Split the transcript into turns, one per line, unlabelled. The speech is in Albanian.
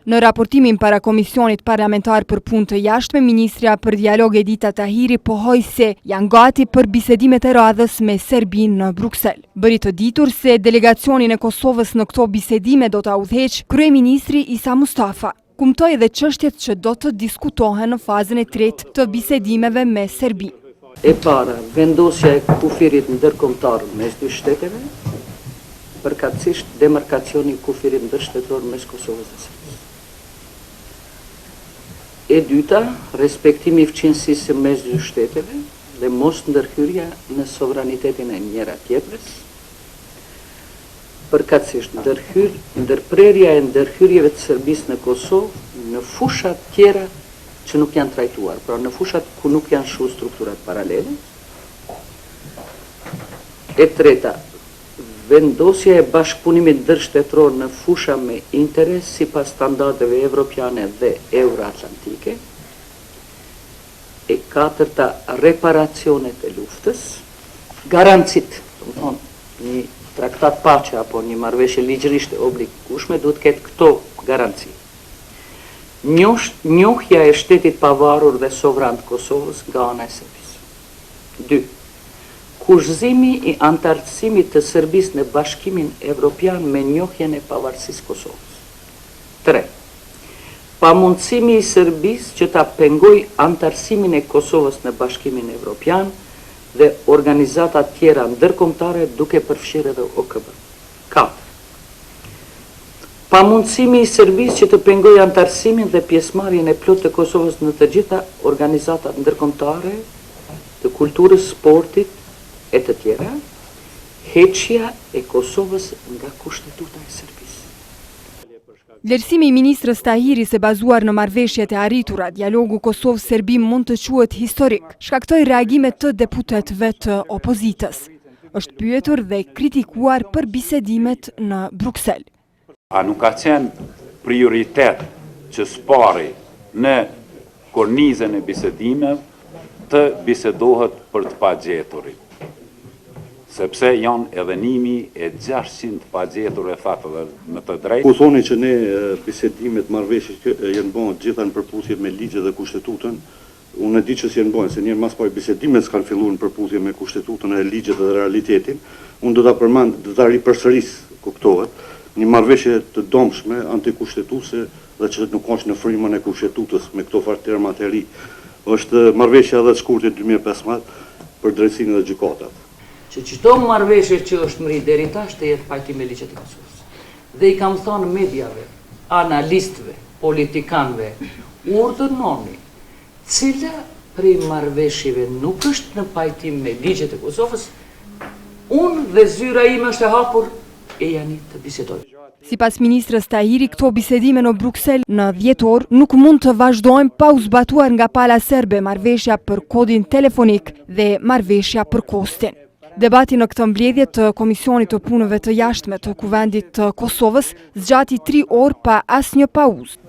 Në raportimin para Komisionit Parlamentar për Punë të Jashtme, Ministrja për Dialog Edita Tahiri pohoi se janë gati për bisedimet e radhës me Serbinë në Bruksel. Bëri të ditur se delegacionin e Kosovës në këto bisedime do ta udhëheq kryeministri Isa Mustafa. Kumtoi edhe çështjet që do të diskutohen në fazën e tretë të bisedimeve me Serbinë.
E para, vendosja e kufirit ndërkombëtar mes dy shteteve, përkatësisht demarkacioni i kufirit ndërshtetëror mes Kosovës dhe Serbisë. E dyta, respektimi i fqinësisë mes dy shteteve dhe mos ndërhyrja në sovranitetin e njëra tjetrës, përkatësisht ndërprerja e ndërhyrjeve të Serbisë në Kosovë në fushat tjera që nuk janë trajtuar, pra në fushat ku nuk janë shu strukturat paralele. E treta, vendosja e bashkëpunimit ndërshtetëror në fusha me interes sipas standardeve evropiane dhe euroatlantike. E katërta, reparacionet e luftës, garancit, do të thonë një traktat paqe apo një marrëveshje ligjërisht e obligueshme duhet ketë këto garanci. Njohja e shtetit pavarur dhe sovran të Kosovës nga ana e Serbisë. 2. Kushëzimi i antarësimit të Serbisë në Bashkimin Evropian me njohjen e pavarësisë Kosovës. 3. Pamundësimi i Serbisë që ta pengojë antarësimin e Kosovës në Bashkimin Evropian dhe organizata tjera ndërkombëtare duke përfshirë edhe OKB. 4. Pamundësimi i Serbisë që të pengojë antarësimin dhe pjesëmarrjen e plotë të Kosovës në të gjitha organizatat ndërkombëtare të kulturës, sportit e të tjera, heqja e Kosovës nga kushtetuta e Serbisë.
Vlerësimi i ministrës Tahiri se bazuar në marrëveshjet e arritura, dialogu Kosovë-Serbi mund të quhet historik, shkaktoi reagime të deputetëve të opozitës. Është pyetur dhe kritikuar për bisedimet në Bruksel.
A nuk ka qenë prioritet që spari në kornizën e bisedimeve të bisedohet për të pagjeturit? Sepse janë edhe 1600 pagjetur e thatë dhe në të drejtë.
Ku thoni që ne bisedimet marrëveshjes janë bën gjitha në përputhje me ligjet dhe kushtetutën, unë e di që si janë bën, se njëherë mas pari bisedimet s'kan filluar në përputhje me kushtetutën e ligjet dhe realitetin. Unë do ta përmend, do ta ripërsëris kuptohet, një marrëveshje të domshme antikushtetuese dhe që nuk është në frymën e kushtetutës me këto farë të ri. Është marrëveshja edhe e shkurtër 2015 për drejtsinë dhe gjykatat.
Që çdo marrëveshje që është mri deri tash të jetë pajtim me ligjet e Kosovës. Dhe i kam thënë mediave, analistëve, politikanëve, urdhëroni, cila prej marrëveshjeve nuk është në pajtim me ligjet e Kosovës, unë dhe zyra ime është e hapur e janë të bisedoj.
Sipas ministrës Tahiri, këto bisedime në Bruksel në 10 orë nuk mund të vazhdojnë pa u zbatuar nga pala serbe marrëveshja për kodin telefonik dhe marrëveshja për kostin. Debati në këtë mbledhje të Komisionit të Punëve të Jashtme të Kuvendit të Kosovës zgjati 3 orë pa asnjë pauzë.